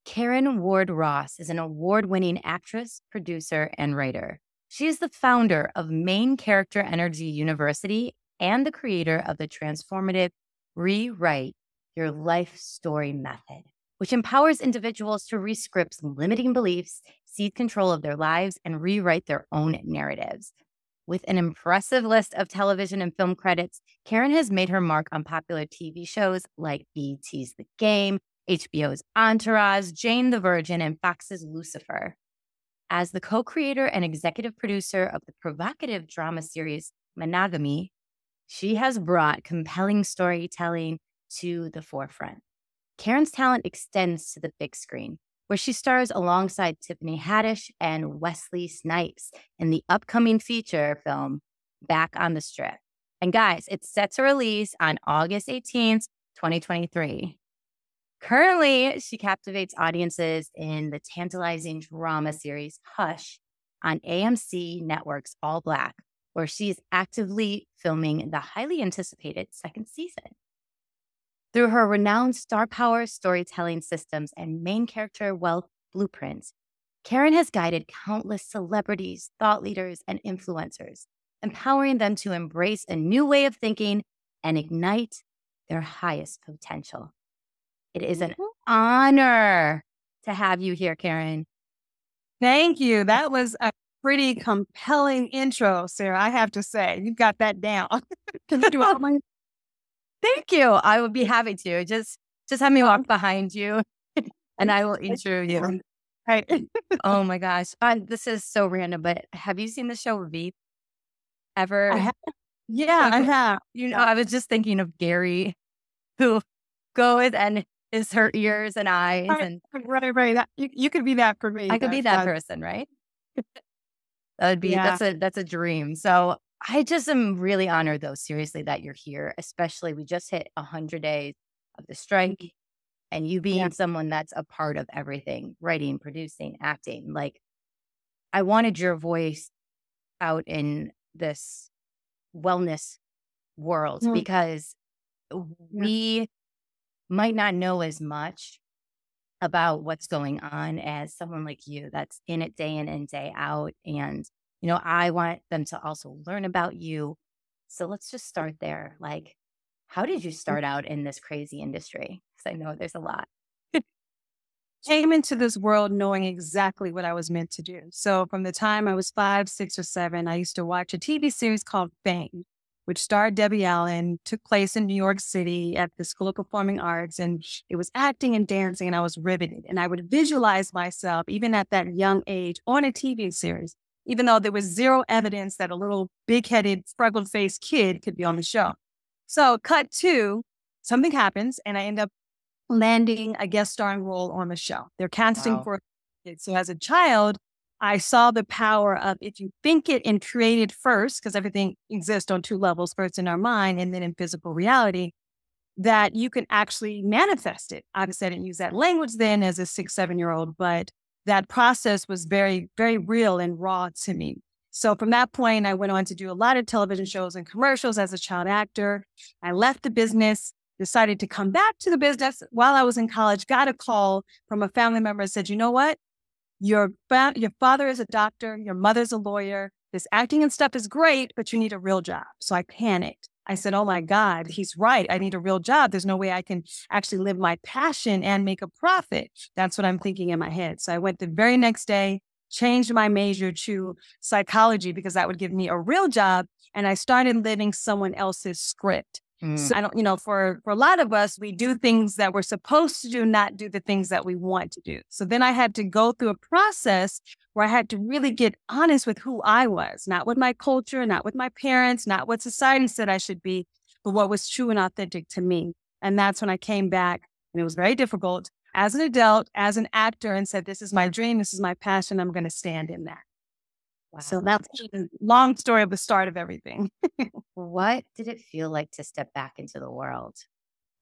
Caryn Ward Ross is an award-winning actress, producer, and writer. She is the founder of Main Character Energy University and the creator of the transformative Rewrite Your Life Story method, which empowers individuals to rescript limiting beliefs, seize control of their lives, and rewrite their own narratives. With an impressive list of television and film credits, Caryn has made her mark on popular TV shows like BET's The Game, HBO's Entourage, Jane the Virgin, and Fox's Lucifer. As the co-creator and executive producer of the provocative drama series Monogamy, she has brought compelling storytelling to the forefront. Caryn's talent extends to the big screen, where she stars alongside Tiffany Haddish and Wesley Snipes in the upcoming feature film Back on the Strip. And guys, it's set to release on August 18th, 2023. Currently, she captivates audiences in the tantalizing drama series Hush on AMC Network's All Black, where she is actively filming the highly anticipated second season. Through her renowned star power storytelling systems and main character wealth blueprints, Caryn has guided countless celebrities, thought leaders, and influencers, empowering them to embrace a new way of thinking and ignite their highest potential. It is an honor to have you here, Caryn. Thank you. That was a pretty compelling intro, Sarah. I have to say, you got that down. Can you do all my? Thank you. I would be happy to. Just have me walk behind you, and I will intro you. Right. Oh my gosh, this is so random. But have you seen the show Veep? Ever? I have. Yeah, I have. You know, I was just thinking of Gary, who goes and is her ears and eyes, and right. That, you could be that for me. I could be that person, right? That would be that's a dream. So I just am really honored, though, seriously, that you're here. Especially, we just hit 100 days of the strike, and you being someone that's a part of everything, writing, producing, acting. Like, I wanted your voice out in this wellness world because we might not know as much about what's going on as someone like you that's in it day in and day out. And, you know, I want them to also learn about you. So let's just start there. Like, how did you start out in this crazy industry? Because I know there's a lot. Came into this world knowing exactly what I was meant to do. So from the time I was 5, 6, or 7, I used to watch a TV series called Fame, which starred Debbie Allen, took place in New York City at the School of Performing Arts. And it was acting and dancing, and I was riveted. And I would visualize myself, even at that young age, on a TV series, even though there was zero evidence that a little big-headed, freckle-faced kid could be on the show. So cut to, something happens, and I end up landing a guest starring role on the show. They're casting for a kid. So as a child, I saw the power of if you think it and create it first, because everything exists on 2 levels, first in our mind and then in physical reality, that you can actually manifest it. Obviously, I didn't use that language then as a 6, 7-year-old, but that process was very, very real and raw to me. So from that point, I went on to do a lot of television shows and commercials as a child actor. I left the business, decided to come back to the business while I was in college, got a call from a family member and said, you know what? Your father is a doctor, your mother's a lawyer. This acting and stuff is great, but you need a real job. So I panicked. I said, oh my God, he's right. I need a real job. There's no way I can actually live my passion and make a profit. That's what I'm thinking in my head. So I went the very next day, changed my major to psychology because that would give me a real job. And I started living someone else's script. So I don't, for a lot of us, we do things that we're supposed to do, not do the things that we want to do. So then I had to go through a process where I had to really get honest with who I was, not with my culture, not with my parents, not what society said I should be, but what was true and authentic to me. And that's when I came back, and it was very difficult as an adult, as an actor, and said, this is my dream, this is my passion, I'm going to stand in that. So Wow. that's a long story of the start of everything. What did it feel like to step back into the world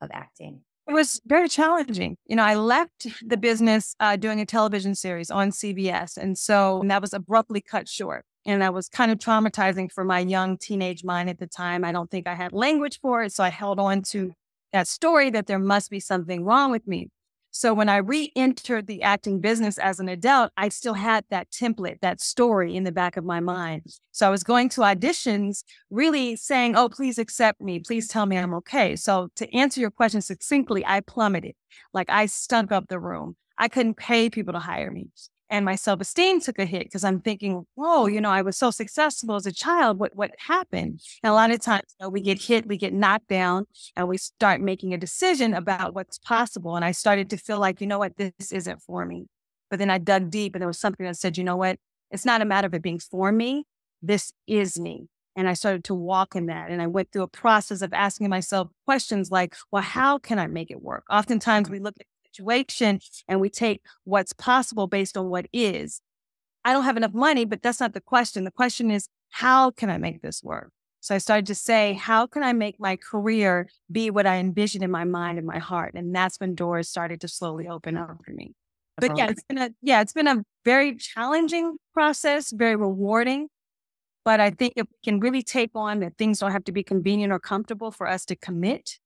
of acting? It was very challenging. I left the business doing a television series on CBS. And that was abruptly cut short. And that was kind of traumatizing for my young teenage mind at the time. I don't think I had language for it. So I held on to that story that there must be something wrong with me. So when I re-entered the acting business as an adult, I still had that template, that story in the back of my mind. So I was going to auditions really saying, oh, please accept me. Please tell me I'm okay. So to answer your question succinctly, I plummeted. Like I stunk up the room. I couldn't pay people to hire me. And my self-esteem took a hit because I'm thinking, whoa, I was so successful as a child. What happened? And a lot of times we get hit, we get knocked down, and we start making a decision about what's possible. And I started to feel like, this isn't for me. But then I dug deep and there was something that said, it's not a matter of it being for me. This is me. And I started to walk in that. And I went through a process of asking myself questions like, well, how can I make it work? Oftentimes we look at situation and we take what's possible based on what is. I don't have enough money, but that's not the question. The question is, how can I make this work? So I started to say, how can I make my career be what I envision in my mind and my heart? And that's when doors started to slowly open up for me. But it's been a very challenging process, very rewarding. But I think if we can really take on that things don't have to be convenient or comfortable for us to commit,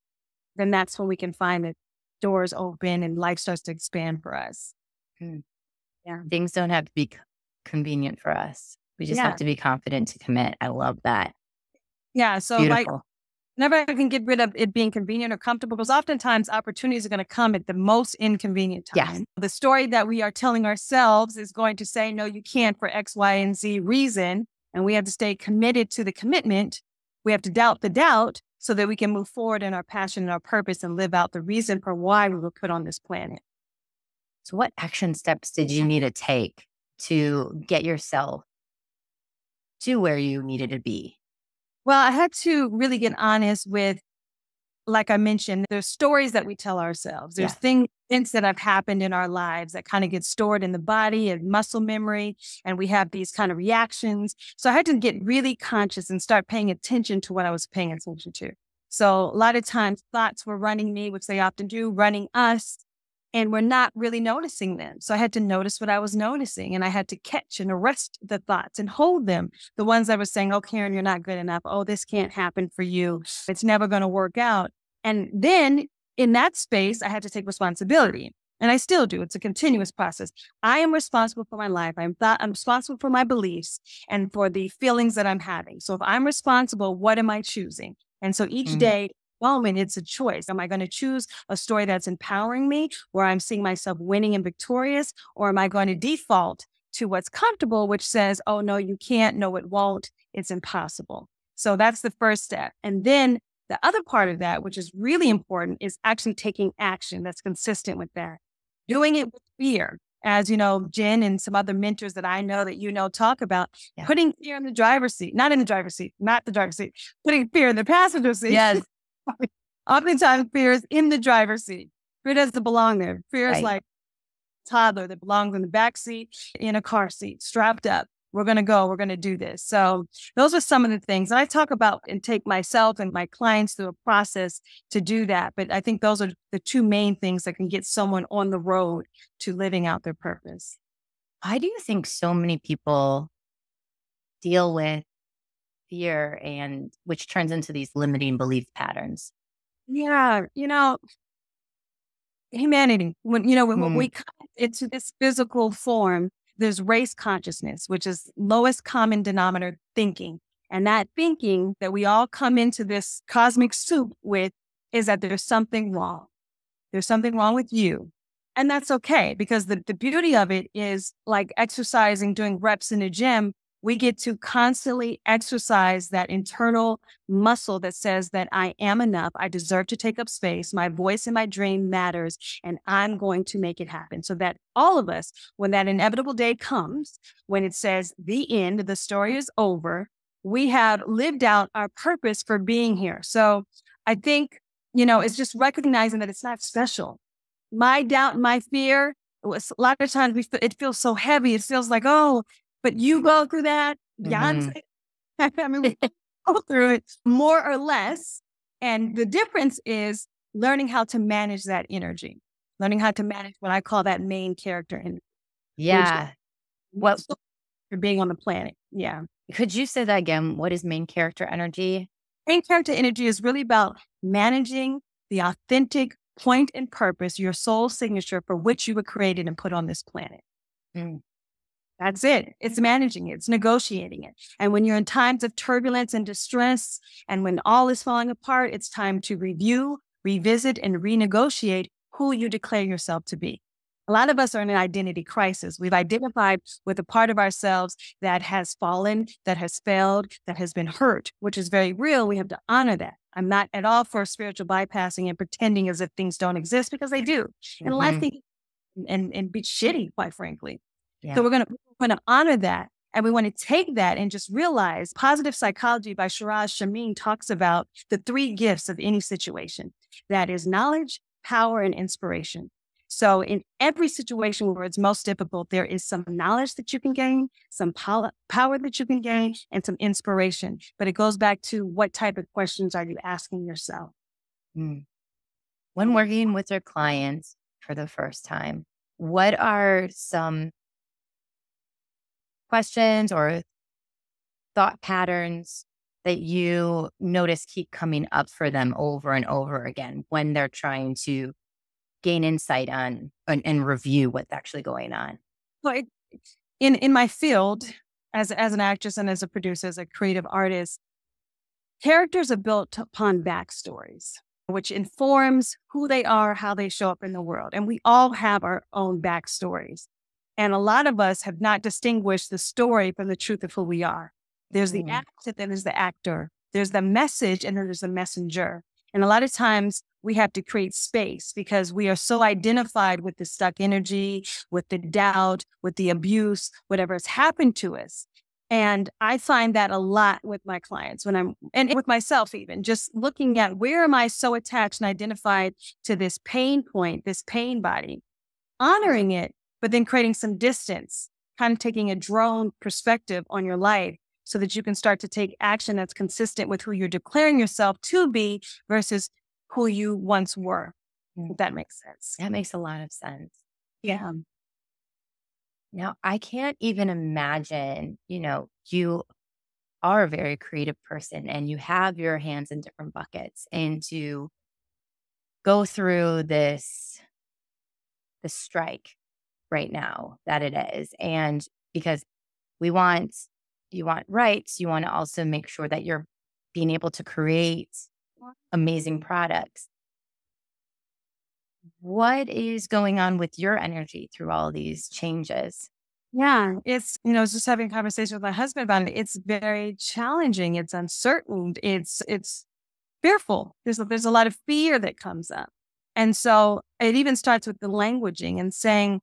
then that's when we can find that doors open and life starts to expand for us. Yeah. Things don't have to be convenient for us. We just have to be confident to commit. I love that. Yeah. So whenever I can get rid of it being convenient or comfortable, because oftentimes opportunities are going to come at the most inconvenient time. Yes. The story that we are telling ourselves is going to say, no, you can't for X, Y, and Z reason. And we have to stay committed to the commitment. We have to doubt the doubt so that we can move forward in our passion and our purpose and live out the reason for why we were put on this planet. So what action steps did you need to take to get yourself to where you needed to be? Well, I had to really get honest with, like I mentioned, there's stories that we tell ourselves. There's things that have happened in our lives that kind of get stored in the body and muscle memory, and we have these kind of reactions. So I had to get really conscious and start paying attention to what I was paying attention to. So a lot of times thoughts were running me, which they often do, running us, and we're not really noticing them. So I had to notice what I was noticing, and I had to catch and arrest the thoughts and hold them. The ones that were saying, oh, Caryn, you're not good enough. Oh, this can't happen for you. It's never going to work out. And then in that space, I had to take responsibility. And I still do. It's a continuous process. I am responsible for my life. I'm responsible for my beliefs and for the feelings that I'm having. So if I'm responsible, what am I choosing? And so each day, moment, it's a choice. Am I going to choose a story that's empowering me, where I'm seeing myself winning and victorious? Or am I going to default to what's comfortable, which says, oh, no, you can't. No, it won't. It's impossible. So that's the first step. And then the other part of that, which is really important, is actually taking action that's consistent with that. Doing it with fear. As Jen and some other mentors that I know that talk about, putting fear in the driver's seat, not the driver's seat, putting fear in the passenger seat. Yes. Oftentimes fear is in the driver's seat. Fear doesn't belong there. Fear is like a toddler that belongs in the back seat, in a car seat, strapped up. We're going to do this. So those are some of the things that I talk about and take myself and my clients through a process to do that. But I think those are the two main things that can get someone on the road to living out their purpose. Why do you think so many people deal with fear, and which turns into these limiting belief patterns? Yeah. Humanity, when we come into this physical form, there's race consciousness, which is lowest common denominator thinking. And that thinking that we all come into this cosmic soup with is that there's something wrong. There's something wrong with you. And that's okay, because the beauty of it is like exercising, doing reps in the gym. We get to constantly exercise that internal muscle that says that I am enough. I deserve to take up space. My voice in my dream matters, and I'm going to make it happen. So that all of us, when that inevitable day comes, when it says the end, the story is over, we have lived out our purpose for being here. So I think, it's just recognizing that it's not special. My doubt, my fear, a lot of times it feels so heavy. It feels like, oh, but you go through that, Mm-hmm. Beyonce. I mean, we go through it more or less. And the difference is learning how to manage that energy, learning how to manage what I call that main character energy, which Yeah. What for being on the planet. Yeah. could you say that again? What is main character energy? Main character energy is really about managing the authentic point and purpose, your soul signature for which you were created and put on this planet. Mm. That's it. It's managing it. It's negotiating it. And when you're in times of turbulence and distress, and when all is falling apart, it's time to review, revisit, and renegotiate who you declare yourself to be. A lot of us are in an identity crisis. We've identified with a part of ourselves that has fallen, that has failed, that has been hurt, which is very real. We have to honor that. I'm not at all for spiritual bypassing and pretending as if things don't exist, because they do. And life Mm-hmm. and be shitty, quite frankly. Yeah. So we're going to honor that. And we want to take that and just realize positive psychology by Shiraz Shamin talks about the 3 gifts of any situation. That is knowledge, power, and inspiration. So in every situation where it's most difficult, there is some knowledge that you can gain, some power that you can gain, and some inspiration. But it goes back to what type of questions are you asking yourself? Mm. When working with your clients for the first time, what are some questions or thought patterns that you notice keep coming up for them over and over again when they're trying to gain insight on and review what's actually going on? Well, in my field, as an actress and as a producer, as a creative artist, characters are built upon backstories, which informs who they are, how they show up in the world. And we all have our own backstories. And a lot of us have not distinguished the story from the truth of who we are. There's the Mm. act, and then there's the actor. There's the message, and then there's the messenger. And a lot of times we have to create space because we are so identified with the stuck energy, with the doubt, with the abuse, whatever has happened to us. And I find that a lot with my clients and with myself, even just looking at where am I so attached and identified to this pain point, this pain body, honoring it, but then creating some distance, kind of taking a drone perspective on your life so that you can start to take action that's consistent with who you're declaring yourself to be versus who you once were. If that makes sense. That makes a lot of sense. Yeah. Now, I can't even imagine, you are a very creative person and you have your hands in different buckets, and to go through this strike right now that it is. And because you want rights, you want to also make sure that you're being able to create amazing products. What is going on with your energy through all these changes? Yeah, I was just having a conversation with my husband about it. It's very challenging. It's uncertain. It's fearful. There's a lot of fear that comes up. And so it even starts with the languaging and saying,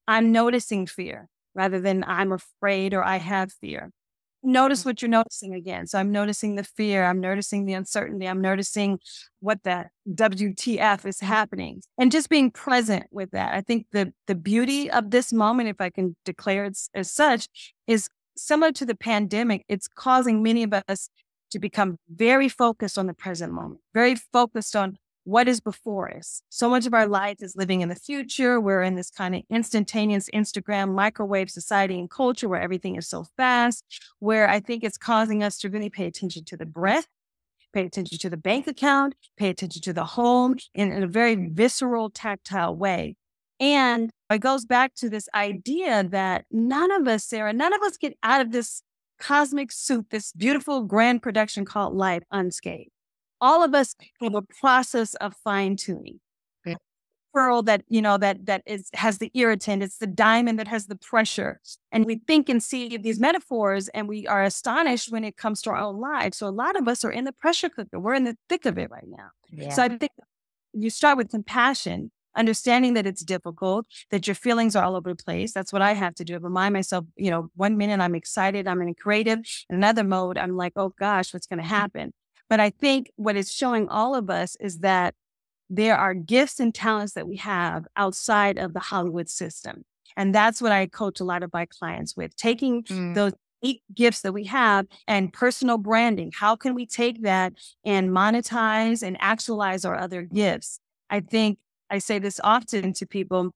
I'm noticing fear rather than I'm afraid or I have fear. Notice what you're noticing again. So I'm noticing the fear. I'm noticing the uncertainty. I'm noticing what the WTF is happening and just being present with that. I think the beauty of this moment, if I can declare it as such, is similar to the pandemic. It's causing many of us to become very focused on the present moment, very focused on what is before us. So much of our life is living in the future. We're in this kind of instantaneous Instagram microwave society and culture where everything is so fast, where I think it's causing us to really pay attention to the breath, pay attention to the bank account, pay attention to the home in a very visceral, tactile way. And it goes back to this idea that none of us get out of this cosmic soup, this beautiful grand production called life, unscathed. All of us have a process of fine tuning. Yeah. Pearl that has the irritant. It's the diamond that has the pressure. And we think and see these metaphors, and we are astonished when it comes to our own lives. So a lot of us are in the pressure cooker. We're in the thick of it right now. Yeah. So I think you start with compassion, understanding that it's difficult, that your feelings are all over the place. That's what I have to do. I remind myself, 1 minute I'm excited, I'm in a creative. In another mode, I'm like, oh gosh, what's going to happen? But I think what it's showing all of us is that there are gifts and talents that we have outside of the Hollywood system. And that's what I coach a lot of my clients with, taking Mm, those 8 gifts that we have and personal branding. How can we take that and monetize and actualize our other gifts? I think I say this often to people.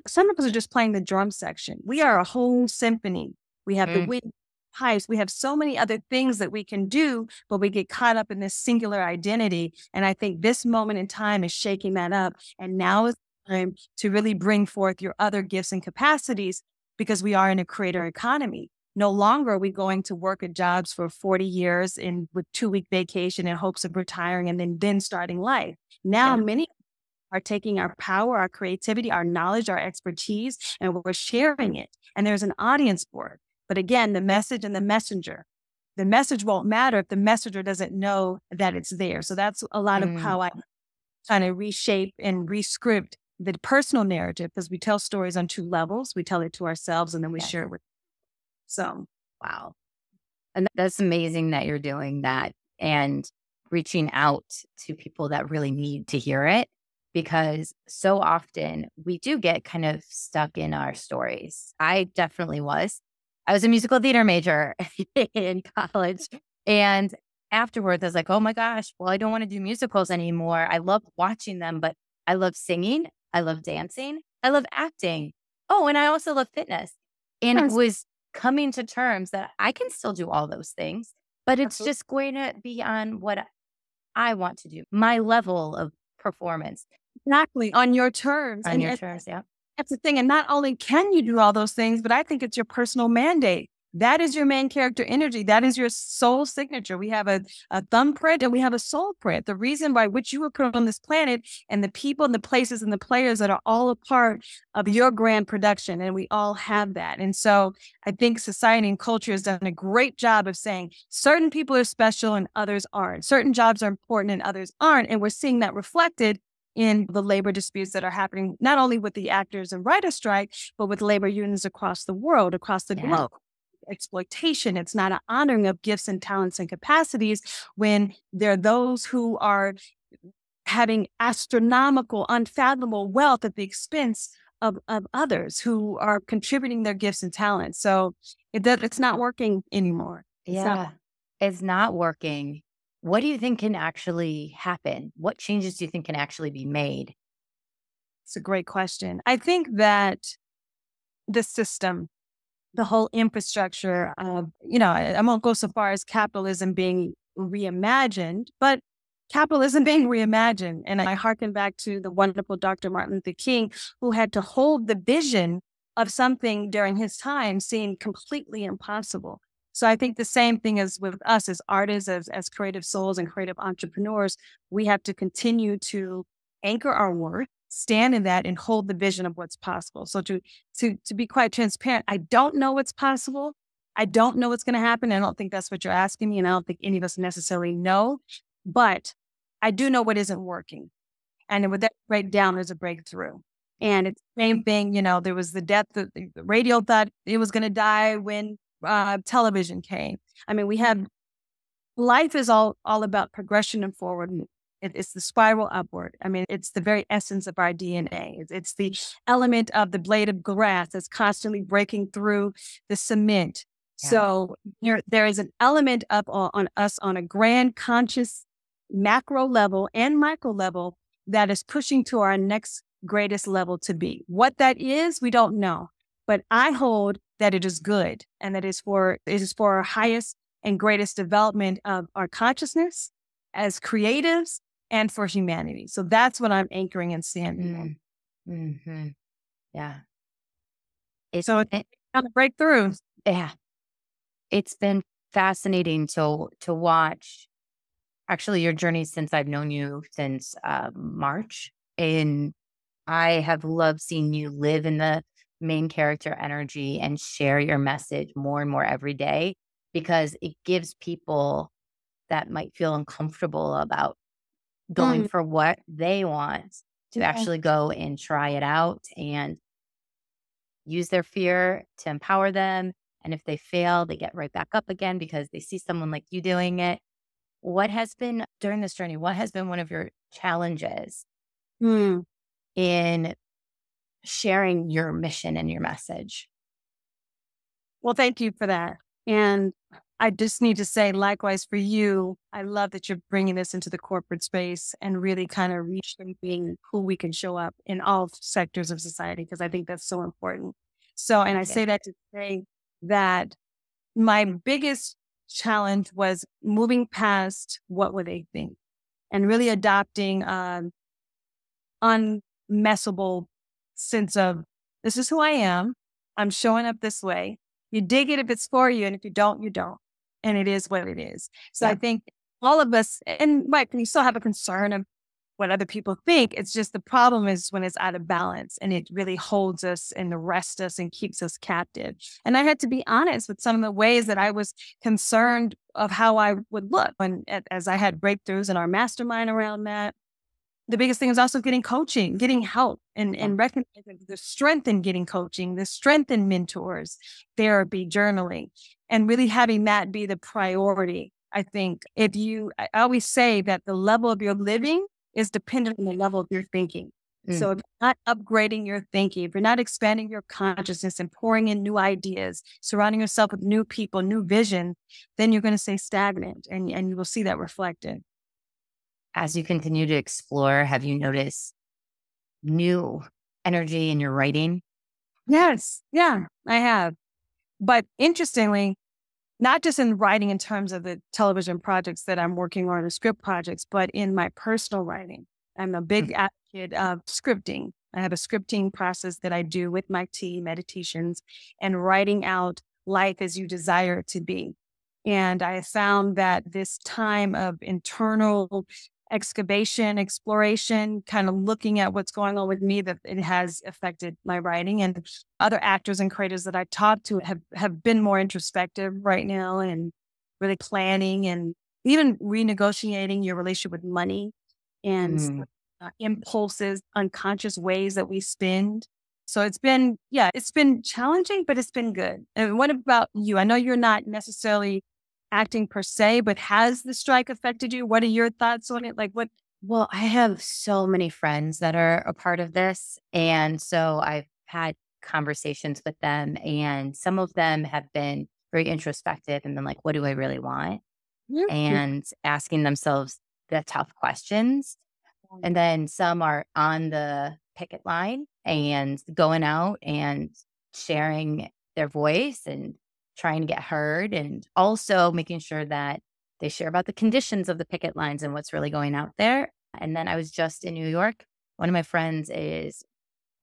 Some of us are just playing the drum section. We are a whole symphony. We have the mm, wind pipes. We have so many other things that we can do, but we get caught up in this singular identity. And I think this moment in time is shaking that up. And now is the time to really bring forth your other gifts and capacities, because we are in a creator economy. No longer are we going to work at jobs for 40 years in with 2-week vacation in hopes of retiring and then starting life. Now, yeah. many are taking our power, our creativity, our knowledge, our expertise, and we're sharing it. And there's an audience for it. But again, the message and the messenger. The message won't matter if the messenger doesn't know that it's there. So that's a lot of Mm, how I kind of reshape and rescript the personal narrative, because we tell stories on 2 levels. We tell it to ourselves and then we yes. share it with. So Wow. And that's amazing that you're doing that and reaching out to people that really need to hear it, because so often we do get kind of stuck in our stories. I definitely was. I was a musical theater major in college. And afterwards, I was like, oh my gosh, well, I don't want to do musicals anymore. I love watching them, but I love singing. I love dancing. I love acting. Oh, and I also love fitness. And it yes, was coming to terms that I can still do all those things, but it's absolutely. just going to be on what I want to do, my level of performance Exactly. On your terms. on And your terms. Yeah. that's the thing. And not only can you do all those things, but I think it's your personal mandate. That is your main character energy. That is your soul signature. We have a thumbprint and we have a soul print. The reason by which you were put on this planet, and the people and the places and the players that are all a part of your grand production. And we all have that. And so I think society and culture has done a great job of saying certain people are special and others aren't. Certain jobs are important and others aren't. And we're seeing that reflected in the labor disputes that are happening, not only with the actors and writers strike, but with labor unions across the world, across the Yeah. globe. Exploitation. It's not an honoring of gifts and talents and capacities when there are those who are having astronomical, unfathomable wealth at the expense of others who are contributing their gifts and talents. So it's not working anymore. It's not. Yeah. It's not working. What do you think can actually happen? What changes do you think can actually be made? It's a great question. I think that the system, the whole infrastructure of, I won't go so far as capitalism being reimagined, but capitalism being reimagined. And I hearken back to the wonderful Dr. Martin Luther King, who had to hold the vision of something during his time seemed completely impossible. So I think the same thing as with us as artists, as creative souls and creative entrepreneurs, we have to continue to anchor our worth, stand in that, and hold the vision of what's possible. So to be quite transparent, I don't know what's possible. I don't know what's going to happen. I don't think that's what you're asking me, and I don't think any of us necessarily know. But I do know what isn't working. And with that breakdown, there's a breakthrough. And it's the same thing, there was the death, the radio thought it was going to die when television came. I mean, we have, life is all about progression and forward. It's the spiral upward. I mean, it's the very essence of our DNA. It's the element of the blade of grass that's constantly breaking through the cement. Yeah. So there is an element up on us on a grand conscious macro level and micro level that is pushing to our next greatest level to be. What that is, we don't know. But I hold that it is good, and that it is for our highest and greatest development of our consciousness as creatives and for humanity. So that's what I'm anchoring and standing on. Mm-hmm. Yeah. It's So it's kind of breakthrough. yeah. It's been fascinating to watch actually your journey since I've known you since March. And I have loved seeing you live in the main character energy and share your message more and more every day, because it gives people that might feel uncomfortable about going Mm, for what they want to yeah. actually go and try it out and use their fear to empower them. And if they fail, they get right back up again because they see someone like you doing it. What has been during this journey? What has been one of your challenges Mm. in sharing your mission and your message. Well, thank you for that. And I just need to say, likewise for you, I love that you're bringing this into the corporate space and really kind of reshaping who we can show up in all sectors of society, because I think that's so important. So, and I Thank you. say that to say that my biggest challenge was moving past what would they think and really adopting unmessable sense of this is who I am. I'm showing up this way. You dig it if it's for you, and if you don't, you don't. And it is what it is. So I Yeah. think all of us, and right, we still have a concern of what other people think. It's just the problem is when it's out of balance and it really holds us and arrests us and keeps us captive. And I had to be honest with some of the ways that I was concerned of how I would look. And as I had breakthroughs in our mastermind around that, the biggest thing is also getting coaching, getting help, and recognizing the strength in getting coaching, the strength in mentors, therapy, journaling, and really having that be the priority. I think I always say that the level of your living is dependent on the level of your thinking. So if you're not upgrading your thinking, if you're not expanding your consciousness and pouring in new ideas, surrounding yourself with new people, new vision, then you're going to stay stagnant, and you will see that reflected. As you continue to explore, have you noticed new energy in your writing? Yes. Yeah, I have. But interestingly, not just in writing in terms of the television projects that I'm working on, or script projects, but in my personal writing. I'm a big advocate of scripting. I have a scripting process that I do with my team, meditations, and writing out life as you desire it to be. And I found that this time of internal excavation, exploration, kind of looking at what's going on with me, that it has affected my writing. And other actors and creators that I talk to have been more introspective right now and really planning and even renegotiating your relationship with money and impulses, unconscious ways that we spend. So it's been challenging, but it's been good. And what about you? I know you're not necessarily acting per se, but has the strike affected you? What are your thoughts on it? Like what? Well, I have so many friends that are a part of this. And so I've had conversations with them, and some of them have been very introspective and been like, what do I really want? Yeah. And asking themselves the tough questions. And then some are on the picket line and going out and sharing their voice and trying to get heard, and also making sure that they share about the conditions of the picket lines and what's really going out there. And then I was just in New York. One of my friends is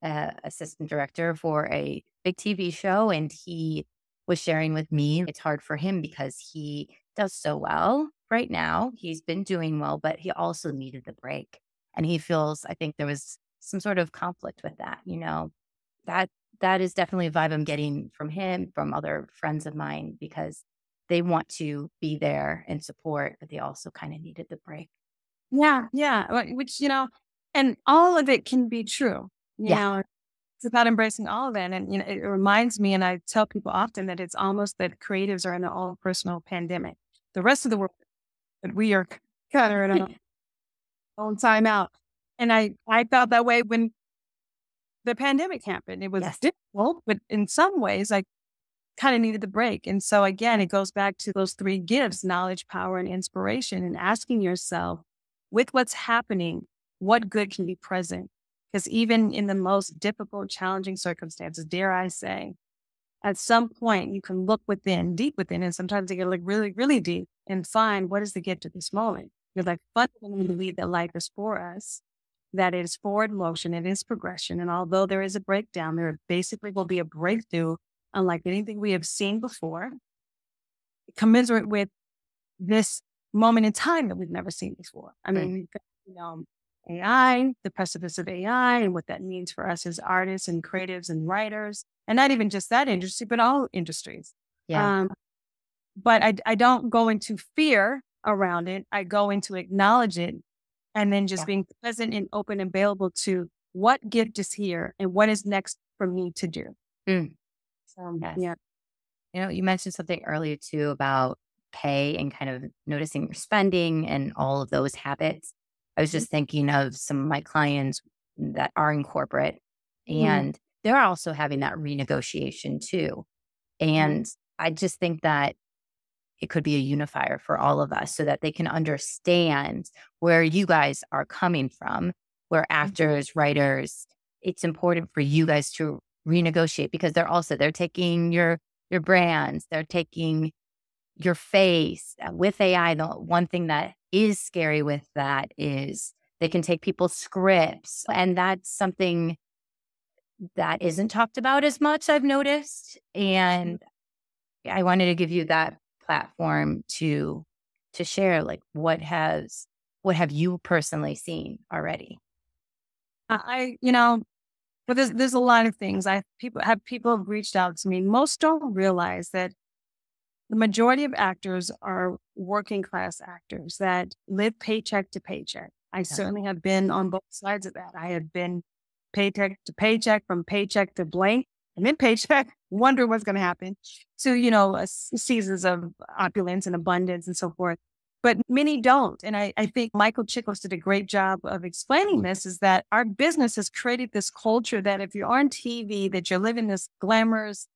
assistant director for a big TV show, and he was sharing with me it's hard for him because he does so well right now. He's been doing well, but he also needed the break. And he feels, I think there was some sort of conflict with that, that that is definitely a vibe I'm getting from him, from other friends of mine, because they want to be there and support, but they also kind of needed the break. Yeah. Yeah. Which, and all of it can be true. You Yeah. know, it's about embracing all of that. And, it reminds me, and I tell people often that it's almost that creatives are in their own personal pandemic. The rest of the world, that we are kind of in our own time out. And I felt that way when the pandemic happened. It was Yes. difficult, but in some ways, I kind of needed the break. And so again, it goes back to those three gifts: knowledge, power, and inspiration, and asking yourself, with what's happening, what good can be present? Because even in the most difficult, challenging circumstances, dare I say, at some point you can look within, deep within, and sometimes you can look really, really deep and find what is the gift of this moment. You're like, fundamentally believe that life is for us, that it is forward motion, it is progression. And although there is a breakdown, there basically will be a breakthrough unlike anything we have seen before, commensurate with this moment in time that we've never seen before. I mean, we've got, AI, the precipice of AI, and what that means for us as artists and creatives and writers, and not even just that industry, but all industries. Yeah. But I don't go into fear around it. I go into acknowledge it, and then just Yeah. being present and open and available to what gift is here and what is next for me to do. Mm. So, Yes. yeah. You mentioned something earlier too about pay and kind of noticing your spending and all of those habits. I was just thinking of some of my clients that are in corporate, Mm. And they're also having that renegotiation too. And I just think that it could be a unifier for all of us so that they can understand where you guys are coming from, where actors, writers, it's important for you guys to renegotiate because they're taking your brands, they're taking your face with AI. The one thing that is scary with that is they can take people's scripts, and that's something that isn't talked about as much, I've noticed. And I wanted to give you that platform to share, like, what have you personally seen already? You know, but there's a lot of things. People have reached out to me. Most don't realize that the majority of actors are working class actors that live paycheck to paycheck. I Yeah. certainly have been on both sides of that. I have been paycheck to paycheck, from paycheck to blank, and then paycheck, wonder what's going to happen, to, seasons of opulence and abundance and so forth. But many don't. And I think Michael Chiklis did a great job of explaining this, is that our business has created this culture that if you're on TV, that you're living this glamorous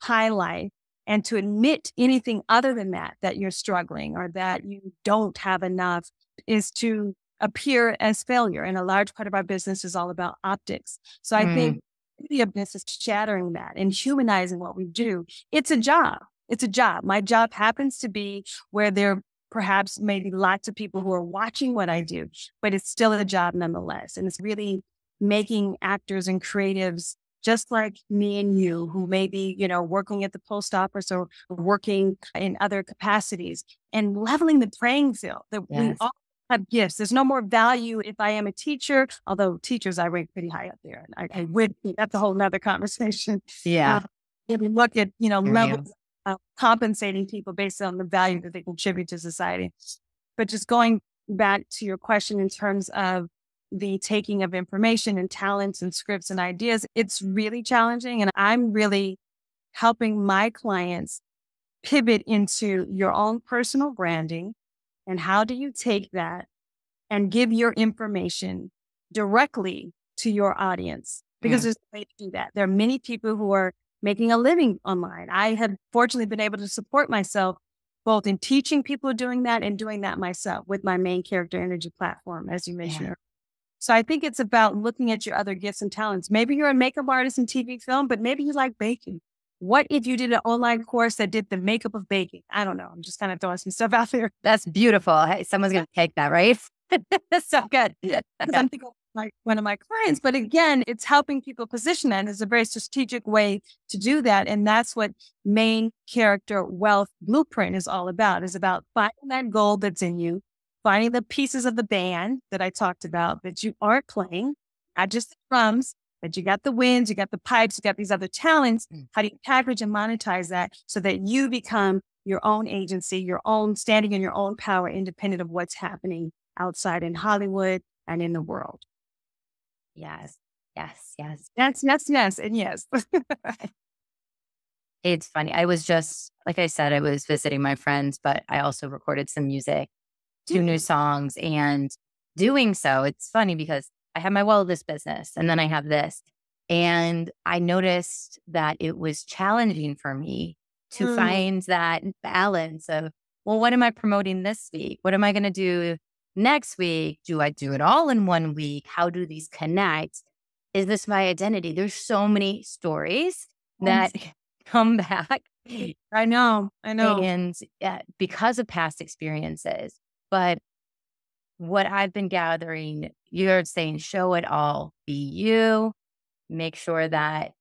high life. And to admit anything other than that, that you're struggling or that you don't have enough, is to appear as failure. And a large part of our business is all about optics. So I think the business is shattering that and humanizing what we do. It's a job. It's a job. My job happens to be where there perhaps maybe lots of people who are watching what I do, but it's still a job nonetheless. And it's really making actors and creatives just like me and you, who may be, working at the post office or working in other capacities, and leveling the playing field, that we Yes. all have gifts. There's no more value if I am a teacher, although teachers I rank pretty high up there. I would, that's a whole nother conversation. Yeah. If we look at, Here levels of compensating people based on the value that they contribute to society. But just going back to your question in terms of the taking of information and talents and scripts and ideas, it's really challenging. And I'm really helping my clients pivot into your own personal branding. And how do you take that and give your information directly to your audience? Because there's a way to do that. There are many people who are making a living online. I have fortunately been able to support myself both in teaching people doing that and doing that myself with my main character energy platform, as you mentioned. Yeah. So I think it's about looking at your other gifts and talents. Maybe you're a makeup artist in TV film, but maybe you like baking. What if you did an online course that did the makeup of baking? I don't know. I'm just kind of throwing some stuff out there. That's beautiful. Hey, someone's going to take that, right? That's so good. Because I'm thinking like one of my clients, but again, it's helping people position that as a very strategic way to do that. And that's what main character wealth blueprint is all about, is about finding that gold that's in you, finding the pieces of the band that I talked about that you aren't playing, not just the drums, but you got the winds, you got the pipes, you got these other talents. How do you package and monetize that so that you become your own agency, your own standing in your own power, independent of what's happening outside in Hollywood and in the world? Yes. Yes. Yes. Yes, and yes. It's funny. I was just, like I said, I was visiting my friends, but I also recorded some music, 2 new songs. And doing so, it's funny because I have my wellness business and then I have this. And I noticed that it was challenging for me to find that balance of, well, what am I promoting this week? What am I going to do next week? Do I do it all in one week? How do these connect? Is this my identity? There's so many stories that come back. I know. And because of past experiences. But what I've been gathering, you're saying, show it all, be you, make sure that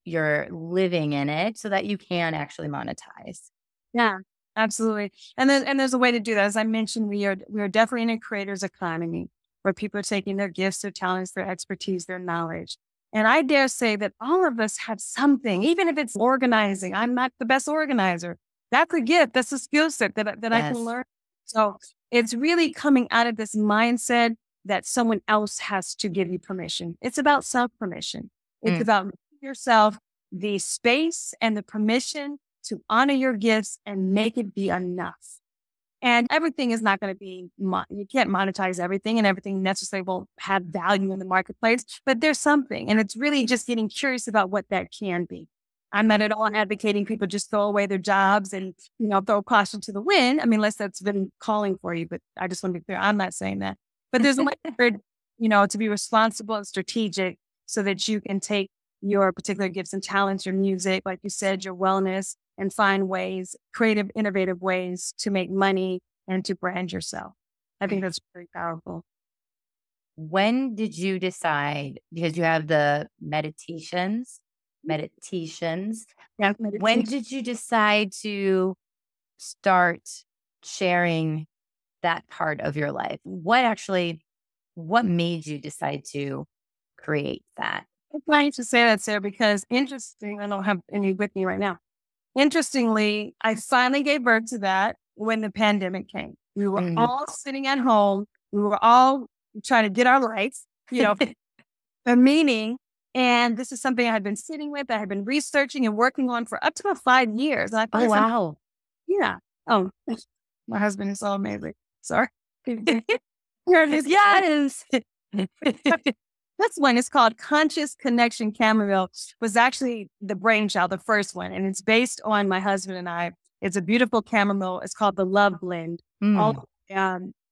you're living in it so that you can actually monetize. Yeah, absolutely. And there's a way to do that. As I mentioned, we are definitely in a creator's economy where people are taking their gifts, their talents, their expertise, their knowledge. And I dare say that all of us have something, even if it's organizing. I'm not the best organizer. That's a gift. That's a skill set that I can learn. So it's really coming out of this mindset that someone else has to give you permission. It's about self-permission. It's about giving yourself the space and the permission to honor your gifts and make it be enough. And everything is not going to be, you can't monetize everything, and everything necessarily won't have value in the marketplace, but there's something. And it's really just getting curious about what that can be. I'm not at all advocating people just throw away their jobs and, throw caution to the wind. I mean, unless that's been calling for you, but I just want to be clear. I'm not saying that. But there's a way to be responsible and strategic so that you can take your particular gifts and talents, your music, like you said, your wellness, and find ways, creative, innovative ways to make money and to brand yourself. I think that's very powerful. When did you decide, because you have the meditations? Yeah, When did you decide to start sharing that part of your life? What made you decide to create that? It's funny to say that, Sarah, because interesting, I don't have any with me right now. Interestingly, I finally gave birth to that when the pandemic came. We were all sitting at home. We were all trying to get our lives, a meaning. And this is something I had been sitting with, I had been researching and working on for up to about 5 years. And I thought, wow. Yeah. Oh, my husband is so amazing. Sorry. Here it is. Yes. This one is called Conscious Connection Chamomile. Was actually the brainchild, the first one. And it's based on my husband and I. It's a beautiful chamomile. It's called the Love Blend. All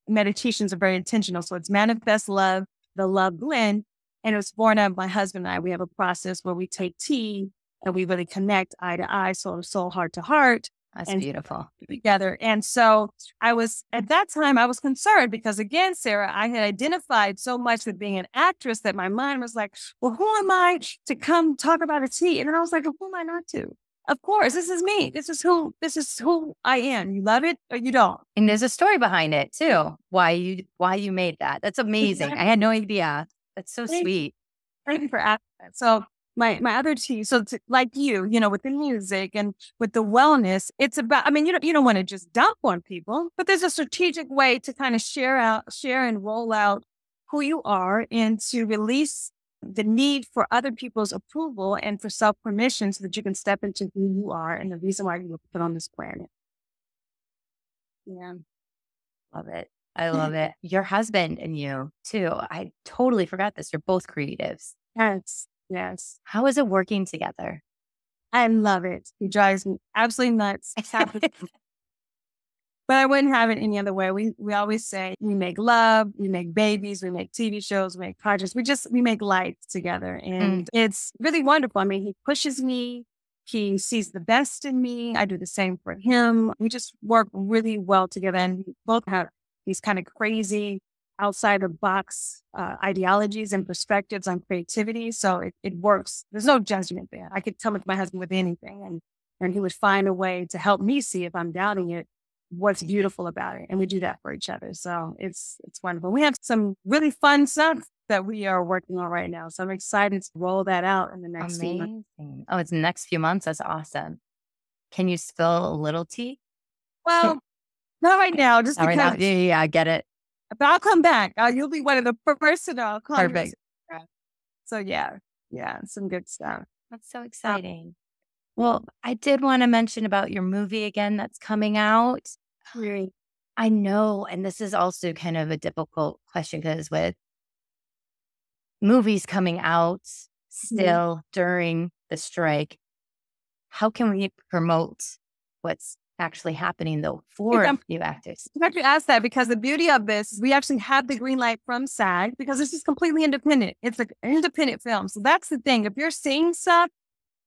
meditations are very intentional. So it's Manifest Love, the Love Blend. And it was born out of my husband and I. We have a process where we take tea and we really connect eye to eye, soul to soul, heart to heart. That's beautiful. Together. And so at that time, I was concerned because, again, Sarah, I had identified so much with being an actress that my mind was like, well, who am I to come talk about a tea? And then I was like, well, who am I not to? Of course, this is me. This is who I am. You love it or you don't. And there's a story behind it too. Why you made that. That's amazing. I had no idea. That's so sweet. Thank you for asking that. So my other tea, like you, with the music and with the wellness, it's about, you don't want to just dump on people, but there's a strategic way to kind of share and roll out who you are and to release the need for other people's approval and for self-permission so that you can step into who you are and the reason why you were put on this planet. Yeah. Love it. I love it. Your husband and you too. I totally forgot this. You're both creatives. Yes. How is it working together? I love it. He drives me absolutely nuts. But I wouldn't have it any other way. We always say we make love, we make babies, we make TV shows, we make projects. We make life together. And it's really wonderful. I mean, he pushes me. He sees the best in me. I do the same for him. We just work really well together. And we both have these kind of crazy outside the box ideologies and perspectives on creativity. So it works. There's no judgment there. I could tell it to my husband with anything and he would find a way to help me see if I'm doubting it, what's beautiful about it. And we do that for each other. So it's wonderful. We have some really fun stuff that we are working on right now. So I'm excited to roll that out in the next few months. Oh, it's the next few months. That's awesome. Can you spill a little tea? Well, not right now, just because. Right now. Yeah, I get it. But I'll come back. You'll be one of the first to know. I'll call Perfect. You. So yeah, some good stuff. That's so exciting. Well, I did want to mention about your movie again that's coming out. Really? I know, and this is also kind of a difficult question because with movies coming out still during the strike, how can we promote what's actually happening though for new actors? I'm glad you asked that because the beauty of this is we actually have the green light from SAG because this is completely independent. It's an independent film. So that's the thing. If you're seeing stuff,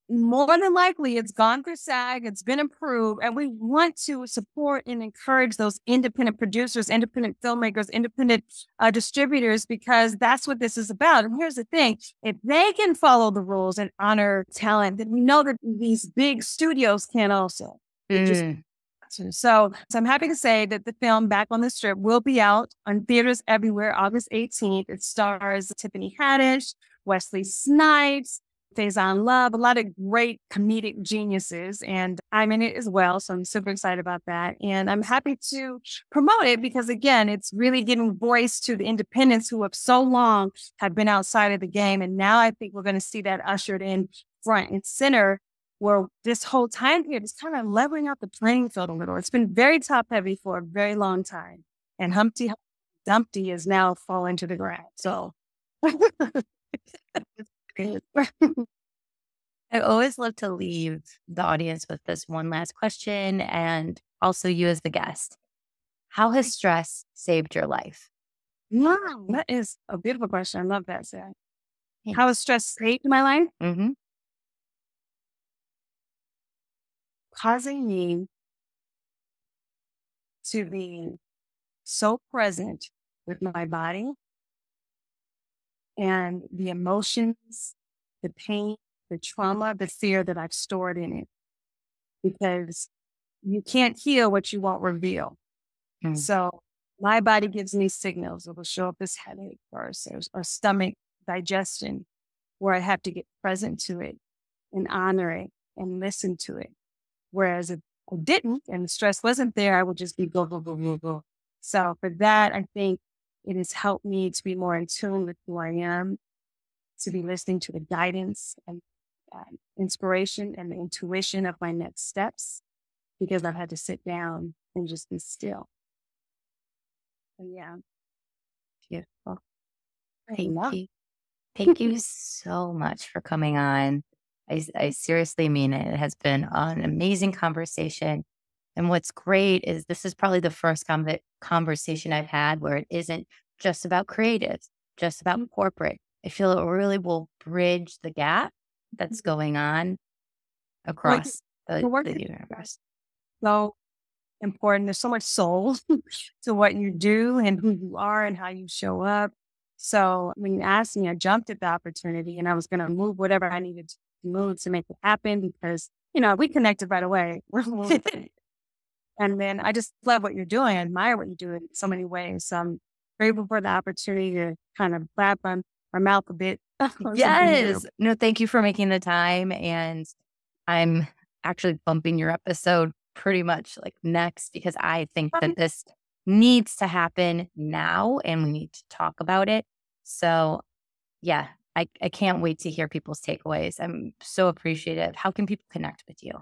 more than likely it's gone through SAG, it's been approved, and we want to support and encourage those independent producers, independent filmmakers, independent distributors, because that's what this is about. And here's the thing, if they can follow the rules and honor talent, then we know that these big studios can also. So I'm happy to say that the film Back on the Strip will be out on theaters everywhere August 18th. It stars Tiffany Haddish, Wesley Snipes, Faison Love, a lot of great comedic geniuses, and I'm in it as well. So I'm super excited about that. And I'm happy to promote it because, again, it's really giving voice to the independents who have so long have been outside of the game. And now I think we're going to see that ushered in front and center where this whole time period is kind of leveling out the playing field a little. It's been very top heavy for a very long time. And Humpty Dumpty is now falling to the ground. So I always love to leave the audience with this one last question, and also you as the guest. How has stress saved your life? wow, that is a beautiful question. I love that, Sarah. Thanks. How has stress saved my life? Mm-hmm. Causing me to be so present with my body and the emotions, the pain, the trauma, the fear that I've stored in it. Because you can't heal what you won't reveal. Mm. So my body gives me signals. It will show up as headache or stomach digestion, where I have to get present to it and honor it and listen to it. Whereas if I didn't and the stress wasn't there, I would just be go, go, go, go, go. So for that, I think it has helped me to be more in tune with who I am, to be listening to the guidance and inspiration and the intuition of my next steps, because I've had to sit down and just be still. So yeah. Beautiful. I Thank love you. Thank you so much for coming on. I seriously mean it. It has been an amazing conversation. And what's great is this is probably the first conversation I've had where it isn't just about creatives, just about corporate. I feel it really will bridge the gap that's going on across the work the is universe. so important. There's so much soul to what you do and who you are and how you show up. So when you asked me, I jumped at the opportunity and I was going to move whatever I needed to move to make it happen because, we connected right away. And then I just love what you're doing. I admire what you do in so many ways. So I'm grateful for the opportunity to kind of clap on my mouth a bit. Yes. No, thank you for making the time. And I'm actually bumping your episode pretty much like next because I think that this needs to happen now and we need to talk about it. So yeah, I can't wait to hear people's takeaways. I'm so appreciative. How can people connect with you?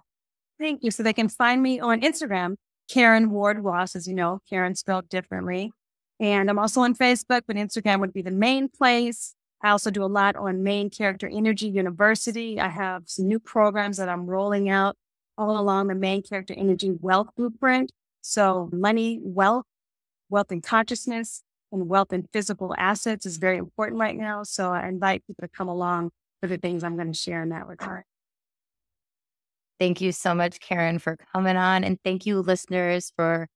Thank you. So they can find me on Instagram, Caryn Ward Ross, as you know, Caryn spelled differently. And I'm also on Facebook, but Instagram would be the main place. I also do a lot on Main Character Energy University. I have some new programs that I'm rolling out all along the Main Character Energy Wealth Blueprint. So money, wealth and consciousness, and wealth and physical assets is very important right now. So I invite people to come along for the things I'm going to share in that regard. Thank you so much, Caryn, for coming on. And thank you, listeners, for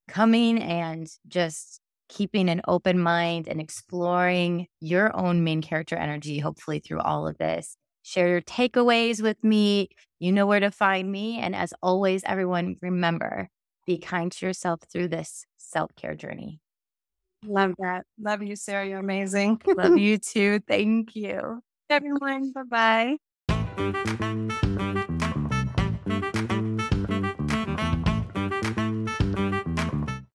coming and just keeping an open mind and exploring your own main character energy, hopefully through all of this. Share your takeaways with me. You know where to find me. And as always, everyone, remember, be kind to yourself through this self-care journey. Love that. Love you, Sarah. You're amazing. Love you too. Thank you. Everyone, bye-bye.